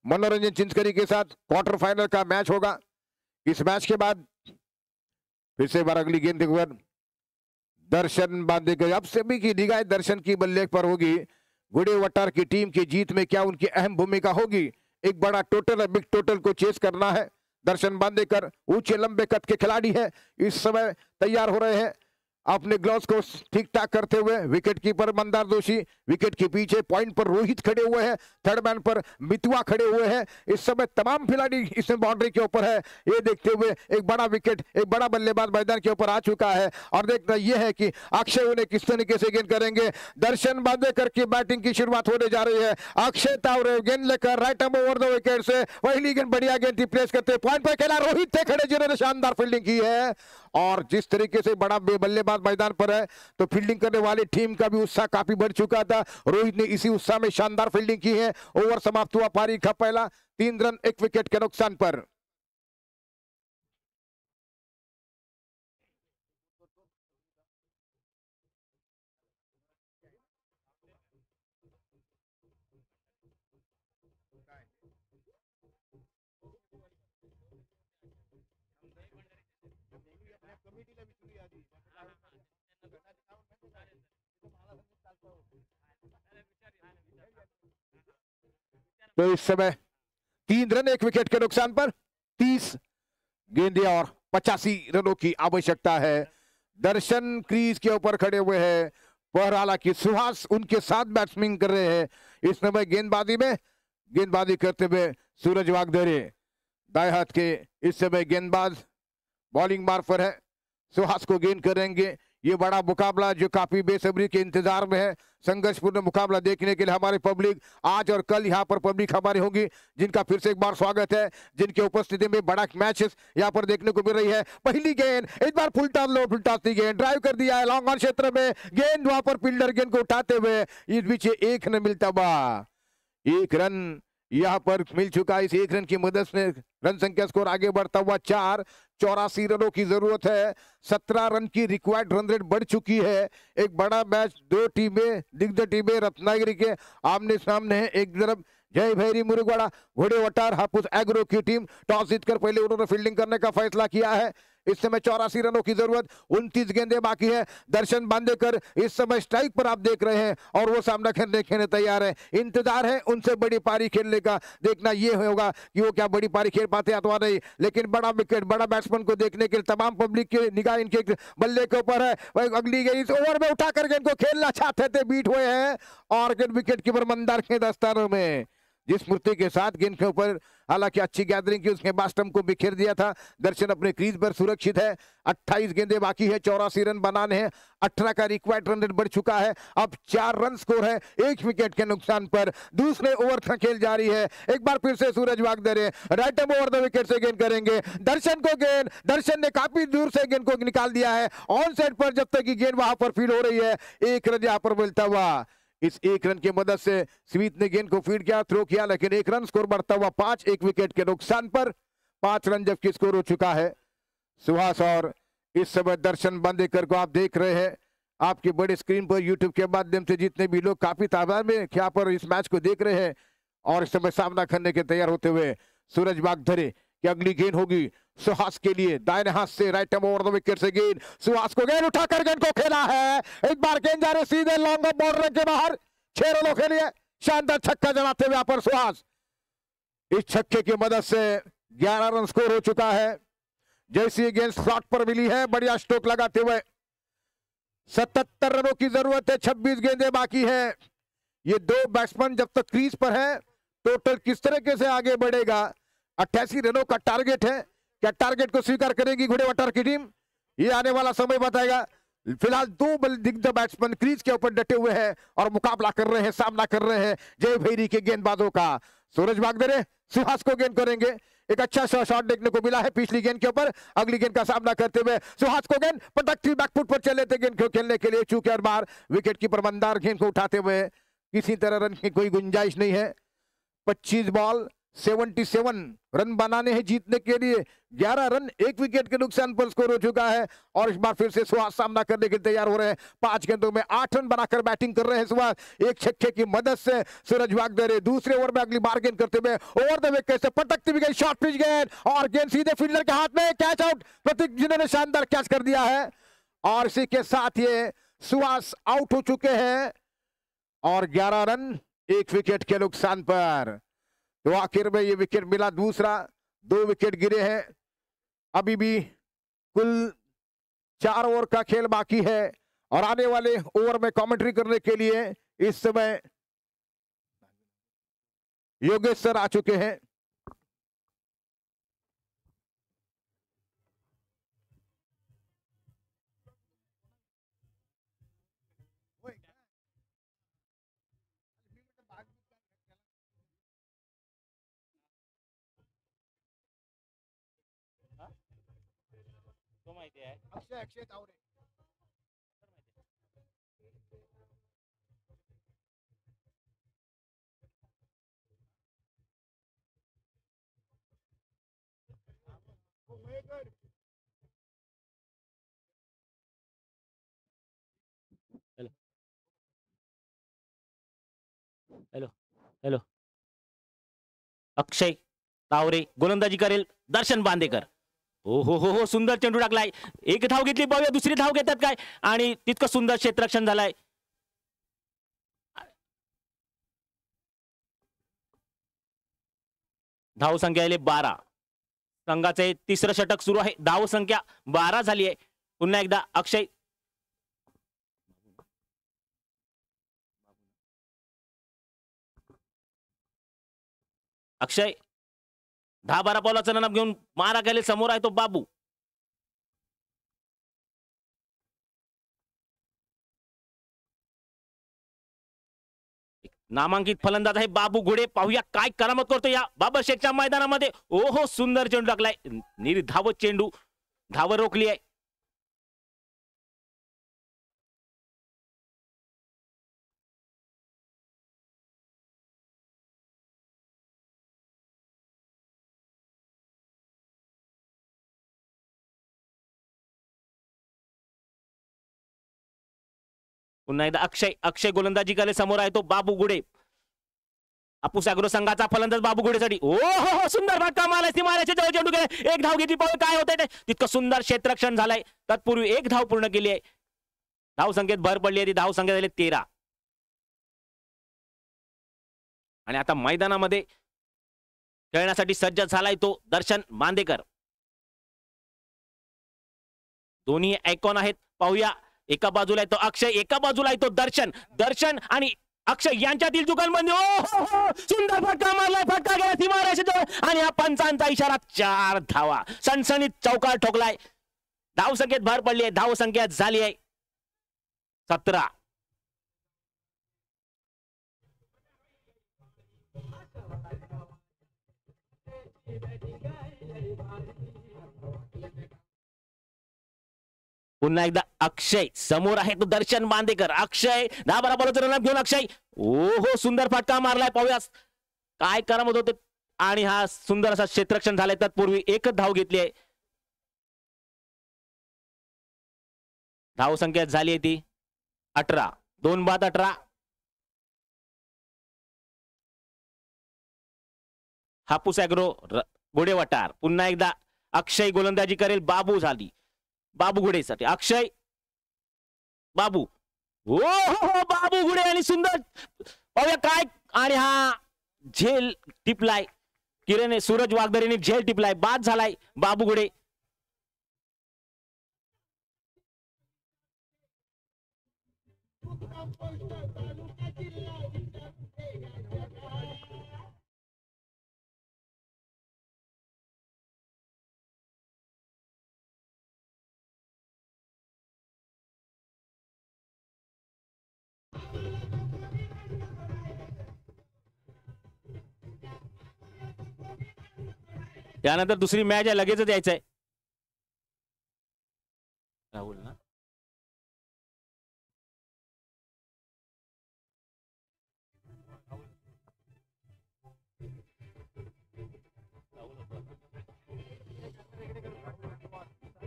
मनोरंजन चिंचकरी के साथ quarter final का मैच होगा। इस मैच के बाद फिर से बार अगली गेंद के बाद दर्शन बांदेकर, अब सभी की निगाह दर्शन की बल्ले पर होगी। घोड़े वटार की टीम की जीत में क्या उनकी अहम भूमिका होगी। एक बड़ा टोटल, बिग टोटल को चेस करना है। दर्शन बांदेकर ऊंचे लंबे कद के खिलाड़ी है, इस समय तैयार हो रहे हैं अपने ग्लव्स को ठीक ठाक करते हुए। Wicket keeper Mandar Joshi, wicket के पीछे पॉइंट पर रोहित खड़े हुए हैं, थर्ड मैन पर मितुआ खड़े हुए हैं। इस समय तमाम खिलाड़ी इसमें बाउंड्री के ऊपर है। ये देखते हुए एक बड़ा विकेट, एक बड़ा बल्लेबाज मैदान के ऊपर आ चुका है और देखना यह है कि अक्षय उन्हें किस तरीके से गेंद करेंगे। दर्शन बांदेकर की बैटिंग की शुरुआत होने जा रही है। अक्षय तावरे गेंद लेकर right arm over the wicket से पहली गेंद बढ़िया गेंद रिप्लेस करते पॉइंट पर खेला। रोहित थे खड़े जिन्होंने शानदार फील्डिंग की है और जिस तरीके से बड़ा बल्लेबाज मैदान पर है तो फील्डिंग करने वाली टीम का भी उत्साह काफी बढ़ चुका था। रोहित ने इसी उत्साह में शानदार फील्डिंग की है। ओवर समाप्त हुआ पारी का पहला, 3 रन 1 विकेट के नुकसान पर। तो इस समय 3 रन 1 विकेट के नुकसान पर 30 गेंदें और 85 रनों की आवश्यकता है। दर्शन क्रीज के ऊपर खड़े हुए हैं पर हालांकि सुहास उनके साथ बैट्समैन कर रहे हैं। इस समय गेंदबाजी करते हुए सूरज वागदरे दाएं हाथ के इस समय गेंदबाज बॉलिंग मार्ग पर है। सुहास को गेंद करेंगे। ये बड़ा मुकाबला जो काफी बेसब्री के इंतजार में है। संघर्षपूर्ण मुकाबला देखने के लिए हमारे पब्लिक आज और कल यहाँ पर पब्लिक हमारी होगी, जिनका फिर से एक बार स्वागत है, जिनकी उपस्थिति में बड़ा मैचेस यहाँ पर देखने को मिल रही है। पहली गेंद इस बार फुल टॉस थी, गेंद ड्राइव कर दिया है लॉन्ग ऑन क्षेत्र में। गेंद वहां पर फील्डर गेंद को उठाते हुए इस बीच 1 रन मिलता हुआ, 1 रन यहाँ पर मिल चुका है। इस 1 रन की मदद से रन संख्या स्कोर आगे बढ़ता हुआ 4, 84 रनों की जरूरत है। 17 रन की रिक्वायर्ड रन रेट बढ़ चुकी है। एक बड़ा मैच, 2 टीमें, दिग्गज टीमें रत्नागिरी के आमने सामने है। एक तरफ जय भैरी मुरुगवाड़ा घोड़े वटार हापुस एग्रो की टीम टॉस जीतकर पहले उन्होंने फील्डिंग करने का फैसला किया है। इस समय 84 रनों की जरूरत, 29 गेंदें बाकी है। दर्शन बांदेकर इस समय स्ट्राइक पर आप देख रहे हैं और वो सामना करने के लिए तैयार है। इंतजार है उनसे बड़ी पारी खेलने का। देखना ये होगा कि वो क्या बड़ी पारी खेल पाते अथवा नहीं, लेकिन बड़ा विकेट, बड़ा बैट्समैन को देखने के लिए तमाम पब्लिक की निगाह इनके बल्ले के ऊपर है। अगली गेंद इस ओवर में उठाकर गेंद को खेलना चाहते थे, बीट हुए हैं और विकेट कीपर मंदार के दस्तानों में जिस मूर्ति के साथ गेंद के ऊपर हालांकि अच्छी गैदरिंग की, उसके बाद स्टंप को बिखेर दिया था। दर्शन अपने क्रीज पर सुरक्षित है। 28 गेंदें बाकी है, 84 रन बनाने हैं। 18 का रिक्वायर्ड रन रेट बढ़ चुका है। अब 4 रन स्कोर है 1 विकेट के नुकसान पर। दूसरे ओवर का खेल जारी है। एक बार फिर से Suraj Wagdare right arm over the wicket से गेंद करेंगे। दर्शन ने काफी दूर से गेंद को निकाल दिया है ऑन साइड पर। जब तक की गेंद वहां पर फील हो रही है, 1 रन यहां पर मिलता हुआ। इस 1 रन की मदद से स्मिथ ने गेंद को फीड किया, थ्रो किया, लेकिन 1 रन स्कोर बढ़ता हुआ 5, 1 विकेट के नुकसान पर 5 रन जबकि स्कोर हो चुका है। सुहास और इस समय दर्शन बांदेकर को आप देख रहे हैं आपकी बड़ी स्क्रीन पर यूट्यूब के माध्यम से। जितने भी लोग काफी तादाद में यहाँ पर इस मैच को देख रहे हैं और इस समय सामना करने के तैयार होते हुए सूरज वागदरे की अगली गेंद होगी सुहास के लिए। दाहिने हाथ से right arm over the wicket से गेंद, सुहास को गेंद उठाकर गेंद को खेला है। एक बार गेंद जा रही सीधे लॉन्ग ऑफ बॉर्डर के बाहर, 6 रनों के लिए शानदार छक्का जमाते हुए यहाँ पर सुहास। इस छक्के की मदद से 11 रन स्कोर हो चुका है। जैसी गेंद स्लॉट पर मिली है, बढ़िया स्ट्रोक लगाते हुए 77 रनों की जरूरत है। 26 गेंदें बाकी है। ये 2 बैट्समैन जब तक क्रीज पर है, टोटल किस तरीके से आगे बढ़ेगा। 88 रनों का टारगेट है। क्या टारगेट को स्वीकार करेगी घोड़े वटार की टीम, ये आने वाला समय बताएगा। फिलहाल 2 दिग्गज बैट्समैन क्रीज के ऊपर डटे हुए हैं और मुकाबला कर रहे हैं, सामना कर रहे हैं जय भैरी के गेंदबाजों का। सूरज वागदरे सुहास को गेंद करेंगे। एक अच्छा शॉट देखने को मिला है पिछली गेंद के ऊपर। अगली गेंद का सामना करते हुए सुहास को गेंद प्रोडक्टिव बैकफुट पर चले थे गेंद को खेलने के लिए। चूंकि हर बार विकेट कीपर मंदार गेंद को उठाते हुए किसी तरह रन की कोई गुंजाइश नहीं है। 25 बॉल 77 रन बनाने हैं जीतने के लिए। 11 रन 1 विकेट के नुकसान पर स्कोर हो चुका है और इस बार फिर से सुहास सामना करने के लिए तैयार हो रहे हैं। 5 गेंदों में 8 रन बनाकर बैटिंग कर रहे हैं सुहास। एक छक्के की मदद से सूरज वागदरे दूसरे ओवर में अगली बार गेंद करते हुए ओवर द विकेट कैसे पटकती हुई गई शॉर्ट पिच गेंद और गेंद सीधे फील्डर के हाथ में। कैच आउट, प्रतीक जिन्होंने शानदार कैच कर दिया है और इसी के साथ ये सुहास आउट हो चुके हैं और 11 रन 1 विकेट के नुकसान पर। तो आखिर में ये विकेट मिला दूसरा। 2 विकेट गिरे हैं। अभी भी कुल 4 ओवर का खेल बाकी है और आने वाले ओवर में कमेंट्री करने के लिए इस समय योगेश सर आ चुके हैं। अक्षय तावरे हॅलो हॅलो अक्षय तावरे गोलंदाजी करेल दर्शन बांदेकर. हो सुंदर चेंडू टाकलाय. एक धाव घेतली पाहूया दुसरी धाव घेतात काय आणि तितकं सुंदर क्षेत्ररक्षण झालंय. धाव संख्या आले 12. संघाचे तिसरं षटक सुरू आहे. धाव संख्या 12 झाली आहे. पुन्हा एकदा अक्षय अक्षय 10-12 बॉलाचा रनअप घेऊन मारा गेले. समोर आहे तो बाबू. नामांकित फलंदाज आहे बाबू घोडे. पाहूया काय करामत करतो या बाबर शेखच्या मैदानामध्ये. ओहो सुंदर चेंडू टाकलाय. निर्धावत चेंडू धाव रोखली आहे. पुन्हा एकदा अक्षय गोलंदाजी करे. समोर आहे तो बाबू गुडे. हापूस अॅग्रो संघाचा फलंदाज बाबू गुडेसाठी. ओ हो सुंदर फटका मारलाय. सीमारेषेच्या जवळ चेंडू गेला. एक धाव घेतली. पाहू काय होतंय ते. तितकं सुंदर क्षेत्ररक्षण झालंय. तत्पूर्वी एक धाव पूर्ण केली आहे. धाव संख्येत भर पडली आहे. ती धाव संख्या झाली 13. आणि आता मैदानामध्ये खेळण्यासाठी सज्ज झालाय तो दर्शन बांदेकर. दोन्ही आयकॉन आहेत. पाहूया एका बाजूला आहे तो अक्षय, एका बाजूला आहे तो दर्शन आणि अक्षय यांच्यातील जुगलबंदी. ओ सुंदर फटका मारलाय. फटका गेला सीमारेषेजवळ आणि हा पंचांचा इशारा. 4 धावा सणसणीत चौकार ठोकलाय. धाव संख्येत भर पडली आहे. धाव संख्या झाली आहे 17. पुन्हा एकदा अक्षय. समोर आहे तो दर्शन बांदेकर. अक्षय 10-12 बॉलचा रनअप घेऊन अक्षय. हो सुंदर फटका मारलाय. पाहूया काय करामत होते. आणि हा सुंदर असा क्षेत्ररक्षण झालंय. तत्पूर्वी एकच धाव घेतली आहे. धाव संख्या झाली आहे ती 18. 2 बाद 18. हापूस अॅग्रो घोडेवटार. पुन्हा एकदा अक्षय गोलंदाजी करेल. बाबू झाली बाबू घोडेसाठी. अक्षय बाबू. हो बाबू घोडे आणि सुंदर पाहूया काय. आणि हा झेल टिपलाय. किरण सूरज वागदरेने झेल टिपलाय. बाद झालाय बाबू घोडे. त्यानंतर दुसरी मॅच आहे. लगेचच यायचंय राहुल ना.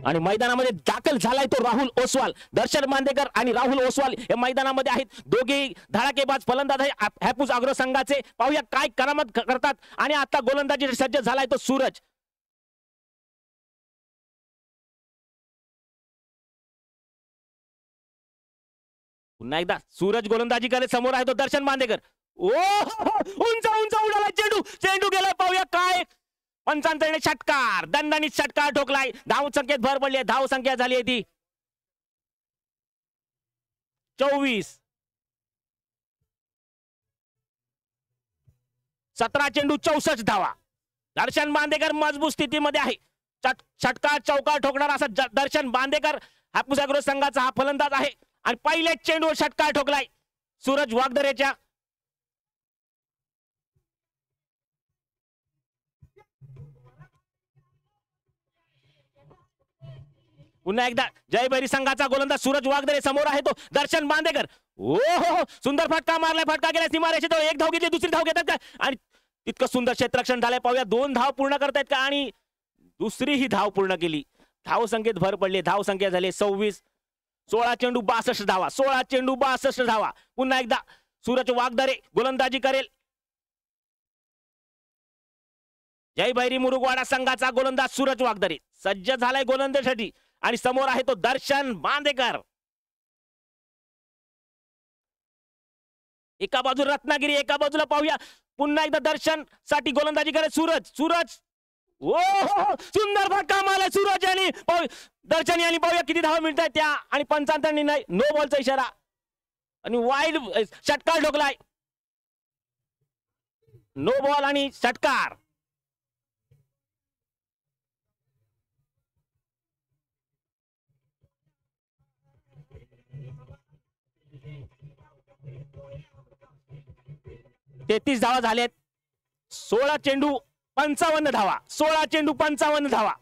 आणि मैदानामध्ये दाखल झालाय तो राहुल ओसवाल. दर्शन बांदेकर आणि राहुल ओसवाल हे मैदानामध्ये आहेत. दोघेही धडाकेबाज फलंदाज आहे हापूस अॅग्रो संघाचे. पाहूया काय करामत करतात. आणि आता गोलंदाजी सज्ज झालाय तो सूरज. पुन्हा एकदा सूरज गोलंदाजी करे. समोर आहे तो दर्शन बांदेकर. ओ उंच उंच उडाला चेंडू. चेंडू गेला. पाहूया काय पंचांतरने षटकार. दणदणीत षटकार ठोकलाय. धाव संख्येत भर पडली आहे. धाव संख्या झाली आहे ती 24. 17 चेंडू 64 धावा. दर्शन बांदेकर मजबूत स्थितीमध्ये आहे. षटकार चौकार ठोकणार असा दर्शन बांदेकर हापूस अॅग्रो संघाचा हा फलंदाज आहे. आणि पहिल्याच चेंडूवर षटकार ठोकलाय सूरज वागदरेच्या. पुन्हा एकदा जयभैरी संघाचा गोलंदाज सूरज वागदरे. समोर आहे तो दर्शन बांदेकर. ओ हो सुंदर फटका मारलाय. फटका गेला सीमारेषेत. एक धाव घेतली. दुसरी धाव घेतात का आणि इतकं सुंदर क्षेत्ररक्षण झालंय. पाहूया 2 धाव पूर्ण करतायत का आणि दुसरी ही धाव पूर्ण केली. धाव संख्येत भर पडली. धाव संख्या झाली 26. 16 चेंडू 62 धावा. 16 चेंडू 62 धावा. पुन्हा एकदा सूरज वागदरे गोलंदाजी करेल. जयभैरी मुरुगवाडा संघाचा गोलंदाज सूरज वागदरे सज्ज झालाय गोलंदाजीसाठी. आणि समोर आहे तो दर्शन बांदेकर. एका बाजूला रत्नागिरी, एका बाजूला पाहूया पुन्हा एकदा दर्शन साठी गोलंदाजी करे सूरज. सूरज ओ सुंदर फटका मारला सूरज यांनी. दर्शन यांनी. पाहूया किती धावा मिळतात त्या. आणि पंचांतर निर्णय नो बॉलचा इशारा आणि वाईड षटकार ठोकलाय. नो बॉल आणि षटकार. तेहतीस धावा झालेत. 16 चेंडू 55 धावा. 16 चेंडू 55 धावा.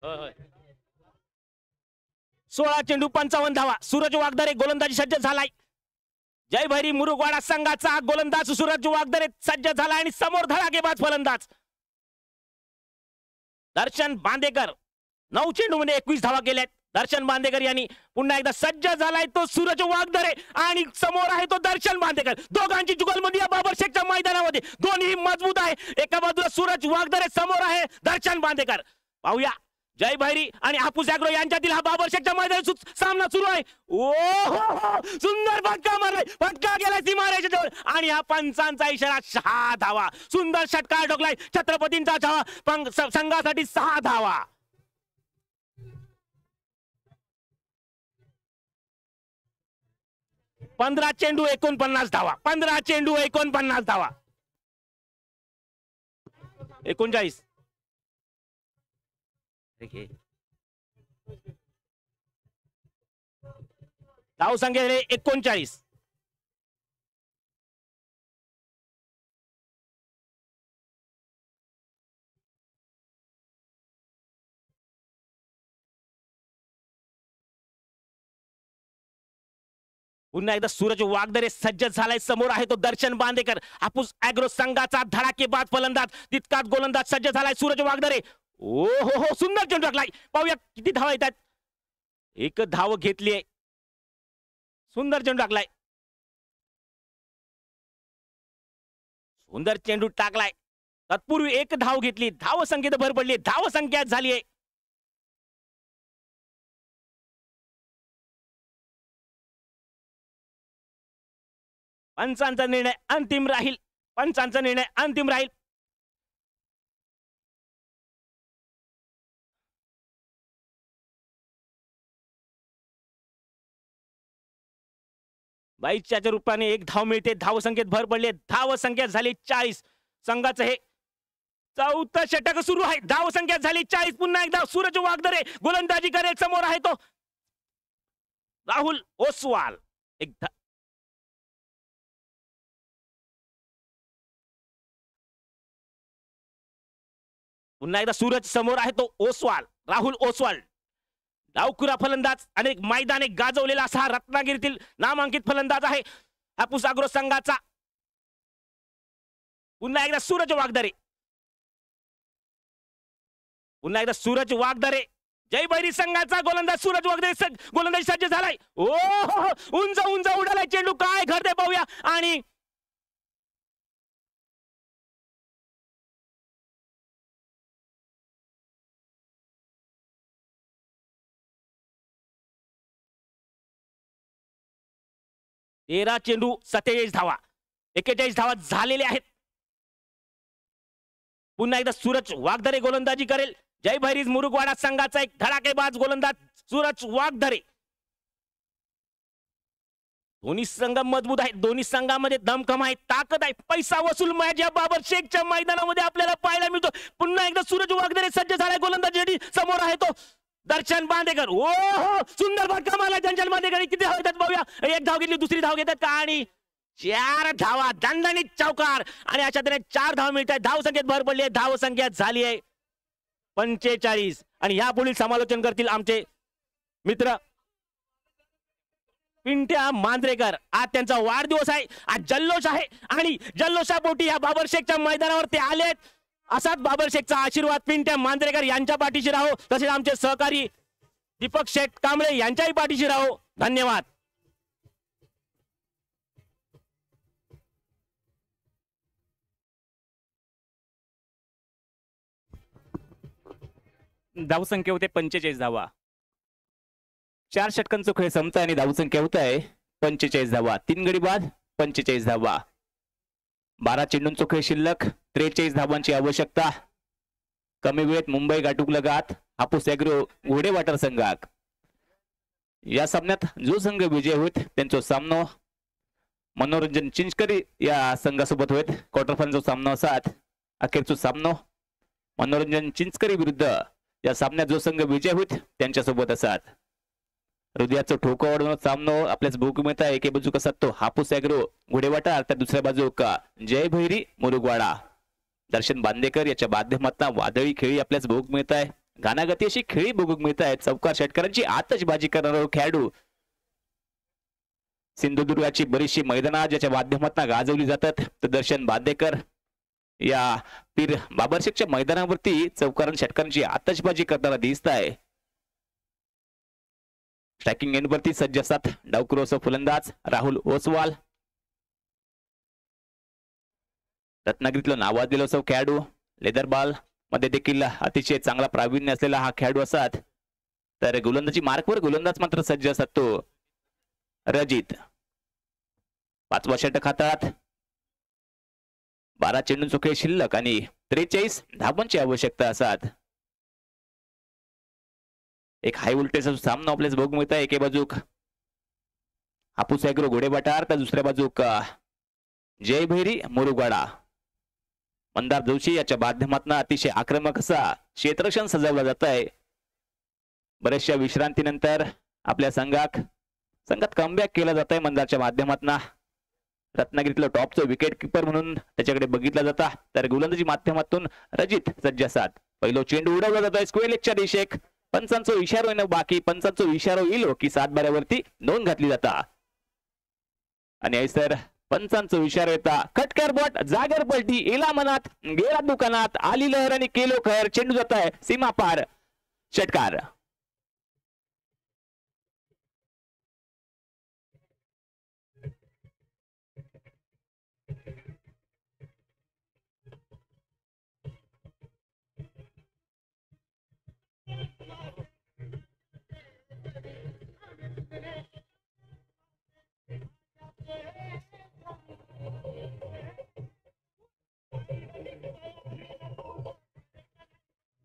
होय 16 चेंडू 55 धावा. सूरज वागदरे गोलंदाजी सज्ज झालाय. जयभैरी मुरुगवाडा संघाचा गोलंदाज सूरज वागदरे सज्ज झाला. आणि समोर धडाकेबाज फलंदाज दर्शन बांदेकर. 9 चेंडू मध्ये 21 धावा केल्यात दर्शन बांदेकर यांनी. पुन्हा एकदा सज्ज झालाय तो सूरज वागदरे. आणि समोर आहे तो दर्शन बांदेकर. दोघांची जुगलबंदी या बाबर शेखच्या मैदानामध्ये. दोन्ही मजबूत आहे. एका बाजूला सूरज वागदरे, समोर आहे दर्शन बांदेकर. पाहूया जयभैरी आणि हापूस अॅग्रो यांच्यातील हा बाबर शेखच्या मैदानात सामना सुरू आहे. ओ सुंदर फटका मारलाय. फटका गेलाय सीमारेषेच्या जवळ. आणि हा पंचांचा इशारा. 6 धावा. सुंदर षटकार ठोकलाय छत्रपतींचा धावा संघासाठी. 6 धावा. पंधरा चेंडू 49 धावा. 15 चेंडू 49 धावा. 39. धाव संख्या 39. पुन्हा एकदा सूरज वागदरे सज्ज झालाय. समोर आहे तो दर्शन बांदेकर. हापूस अॅग्रो संघाचा धडाकेबाज फलंदाज. तितकाच गोलंदाज सज्ज झालाय सूरज वागदरे. ओ हो सुंदर चेंडू टाकलाय. पाहूया किती धावा येतात. 1 धाव घेतलीये. सुंदर चेंडू टाकलाय. सुंदर चेंडू टाकलाय. तत्पूर्वी 1 धाव घेतली. धाव संख्येत भर पडली. धाव संख्या झाली आहे पंचांचा निर्णय अंतिम राहील. पंचांचा निर्णय अंतिम राहील. बाईच्या रूपाने 1 धाव मिळते. धाव संख्येत भर पडली. धाव संख्या झाली 40. संघाचं हे चौथा षटक सुरू आहे. धाव संख्या झाली 40. पुन्हा एकदा सूरज वागदरे गोलंदाजी करेल. समोर आहे तो राहुल ओसवाल. पुन्हा एकदा सूरज समोर आहे तो ओसवाल, राहुल ओसवाल. डावखुरा फलंदाज, अनेक मैदाने गाजवलेला असा हा रत्नागिरीतील नामांकित फलंदाज आहे हापूस अॅग्रो संघाचा. पुन्हा एकदा सूरज वागदरे, पुन्हा एकदा सूरज वागदरे. जय भैरी संघाचा गोलंदाज सूरज वागदरे गोलंदाजी सज्ज झालाय. ओ उंच उंच उडालाय चेंडू, काय घडते पाहूया. आणि तेरा चेंडू 47 धावा, 41 धावा झालेल्या आहेत. पुन्हा एकदा सूरज वागदरे गोलंदाजी करेल. जय भैरीज मुरुगवाडा संघाचा एक धडाकेबाज गोलंदाज सूरज वागदरे. दोन्ही संघ मजबूत आहेत, दोन्ही संघामध्ये दमखम आहे, ताकद आहे. पैसा वसूल मॅच या बाबर शेखच्या मैदानामध्ये आपल्याला पाहायला मिळतो. पुन्हा एकदा सूरज वागदरे सज्ज झालाय गोलंदाजीसाठी. समोर आहे तो दर्शन बांदेकर. ओ सुंदर फटका मारला दर्शन बांदेकर. किती धाव येतात पाहूया. एक धाव घेतली, दुसरी धाव घेतात का, आणि 4 धावा, दणदणीत चौकार. आणि अशा तऱ्हेने 4 धाव मिळत आहेत. धाव संख्येत भर पडली आहे. धाव संख्या झाली आहे 45. आणि या पुढील समालोचन करतील आमचे मित्र पिंट्या मांजरेकर. आज त्यांचा वाढदिवस आहे, आज जल्लोष आहे. आणि जल्लोषापोटी या बाबर शेखच्या मैदानावर ते आले आहेत. असाच बाबर शेखचा आशीर्वाद पिंट्या मांजरेकर यांच्या पाठीशी राहो. तसेच आमचे सहकारी दीपक शेठ कांबळे यांच्याही पाठीशी राहो. धन्यवाद. धावसंख्या होते 45 धावा. 4 षटकांचा खेळ संपताय आणि धावसंख्या होत आहे 45 धावा. 3 गडी बाद 45 धावा. 12 चेंडूंचा खेळ शिल्लक, 43 धावांची आवश्यकता. कमी वेळेत मुंबई गाठूक लगात हापूस अॅग्रो घोडेवाटर संघाक. या सामन्यात जो संघ विजय होत त्यांचा सामना मनोरंजन चिंचकरी या संघासोबत होत. क्वार्टर फायनलचा सामना असात. अखेरचा सामना मनोरंजन चिंचकरी विरुद्ध या सामन्यात जो संघ विजय होत त्यांच्यासोबत असात. हृदयाचं ठोकं वाढवून सामना आपल्याच भोग मिळत आहे. एके बाजू कसा तो हापूस अॅग्रो घोडेवाटा, तर दुसऱ्या बाजू का जय भैरी मुरुगवाडा. दर्शन बांदेकर याच्या माध्यमातून वादळी खेळी आपल्याच भोग मिळत आहे. गानागती अशी खेळी भोग मिळत आहेत. चौकार षटकारांची आतषबाजी करणारा खेळाडू. सिंधुदुर्गाची बरीचशी मैदाना ज्याच्या माध्यमातून गाजवली जातात, तर दर्शन बांदेकर या पीर बाबरशेखच्या मैदानावरती चौकार षटकारांची आतषबाजी करताना दिसत आहे. स्ट्रायकिंग एंड वरती सज्ज असतात डावखुरा फलंदाज राहुल ओसवाल. रत्नागिरीतला नावाजलेला असो खेळाडू, लेदर बॉल मध्ये देखील अतिशय चांगला प्रावीण्य असलेला हा खेळाडू असतात. तर गोलंदाजी मार्कवर गोलंदाज मात्र सज्ज असतात तो रजित. 5वा षटक हातात. 12 चेंडूंचा खेळ शिल्लक आणि 43 धावांची आवश्यकता असतात. एक हाय व्होल्टेज सामना आपल्यास बघू मिळत आहे. एके बाजूक हापूस अॅग्रो घोडेवाटार, तर दुसऱ्या बाजूक जय भैरी मुरुगवाडा. मंदार जोशी याच्या माध्यमातून अतिशय आक्रमक असा क्षेत्ररक्षण सजवला जात आहे. बऱ्याचशा विश्रांतीनंतर आपल्या संघात कमबॅक केला जात आहे मंदारच्या माध्यमातून. रत्नागिरीतलं टॉपचं विकेट किपर म्हणून त्याच्याकडे बघितला जाता. तर गोलंदाजी माध्यमातून रजित सज्ज असतात. पहिलो चेंडू उडवला जातोय स्क्वेअर लेगच्या दिशेक. पंचांचा इशारा येणं बाकी, पंचांचा इशारा येईल की 7 बाऱ्यावरती नोंद घातली जाता. आणि ऐसर पंचांचा इशारा येता खटकर बॉट जागर पलटी, एला मनात गेला दुकानात, आली लहर आणि केलो खैर. चेंडू जात आहे सीमा पार. षटकार.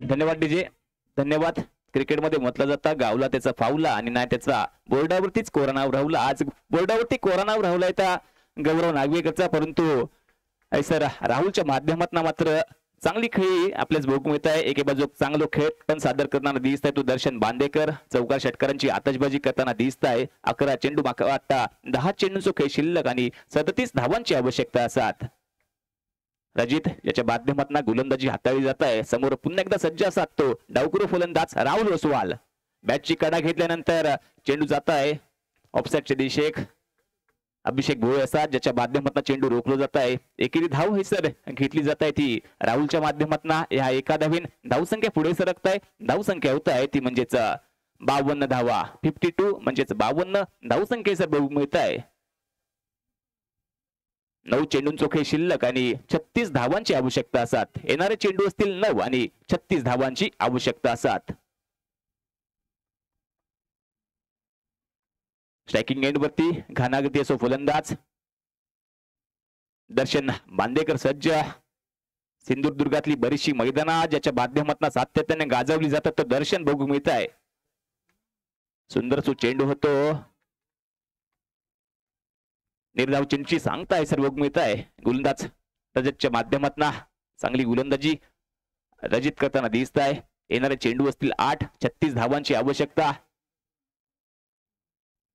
धन्यवाद डीजे, धन्यवाद. क्रिकेटमध्ये म्हटलं जातं गावला त्याचा फावला आणि नाही त्याचा बोर्डावरतीच कोरा नाव राहुला. आज बोर्डावरती कोरा नाव राहुलाय त्या गौरव नागवेकरचा, परंतु ऐसर राहुलच्या माध्यमातून मात्र चांगली खेळी आपल्याच बघू मिळत आहे. एके बाजू चांगलो खेळ पण सादर करताना दिसत आहे तो दर्शन बांदेकर. चौकार षटकारांची आतषबाजी करताना दिसत आहे. 11 चेंडू माका वाटता 10 चेंडूंचो खेळ शिल्लक आणि 37 धावांची आवश्यकता असतात. रजित याच्या माध्यमातून गोलंदाजी हाताळली जात आहे. समोर पुन्हा एकदा सज्ज असतात तो डावकुरो फलंदाज राहुल ओसवाल. बॅटची कडा घेतल्यानंतर चेंडू जात आहे ऑफसाईडच्या दिशेक. अभिषेक भोळे असतात ज्याच्या माध्यमातून चेंडू रोखलो जात आहे. एकेरी धाव ही सर घेतली जात आहे ती राहुलच्या माध्यमातून. ह्या एका धावीन धावसंख्या पुढे सरकत आहे. धावसंख्या होत आहे ती म्हणजेच 52 धावा. 52 म्हणजेच 52 धावसंख्या सर बघू मिळत आहे. 9 चेंडूंचो खेळ शिल्लक आणि 36 धावांची आवश्यकता असतात. येणारे चेंडू असतील 9 आणि 36 धावांची आवश्यकता असतात. स्ट्रायकिंग एंड वरती घानागती असो फलंदाज दर्शन बांदेकर सज्ज. सिंधुदुर्गातली बरीचशी मैदाना ज्याच्या माध्यमातून सातत्याने गाजवली जातात तर दर्शन बघू मिळत आहे. सुंदर सो चेंडू होतो. निर्धाव चेंडूची सांगता आहे सर बघू मिळत आहे. गोलंदाज रजतच्या माध्यमातून चांगली गोलंदाजी रजित करताना दिसत आहे. येणारे चेंडू असतील 8. 36 धावांची आवश्यकता.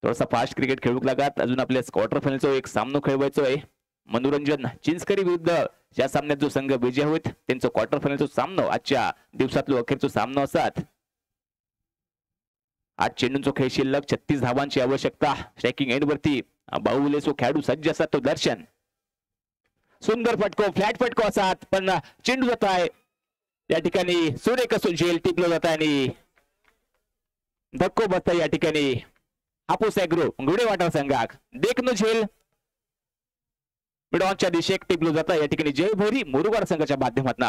थोडासा फास्ट क्रिकेट खेळू लागत. अजून आपल्या क्वार्टर फायनलचा एक सामना खेळवायचा आहे. मनोरंजन चिंचकरी विरुद्ध या सामन्यात जो संघ विजय होत त्यांचा क्वार्टर फायनलचा सामना आजच्या दिवसातलो अखेरचा सामना असतात. 8 चेंडूंचो खेळ शिल्लक 36 धावांची आवश्यकता. स्ट्रायकिंग एंड वरती बाहुलेसो खेळाडू सज्ज असतात तो दर्शन. सुंदर फटको फ्लॅट फटको असतात पण चेंडू जात आहे या ठिकाणी. सुरेख असो झेल टिकलो जात आहे आणि धक्को बसता या ठिकाणी. हापूस एग्रो गुडेवाटा संघाक देखनो झेल मिडॉनच्या दिशेक टिपलो जाता या ठिकाणी. जय भैरी मुरुगाड संघाच्या माध्यमातून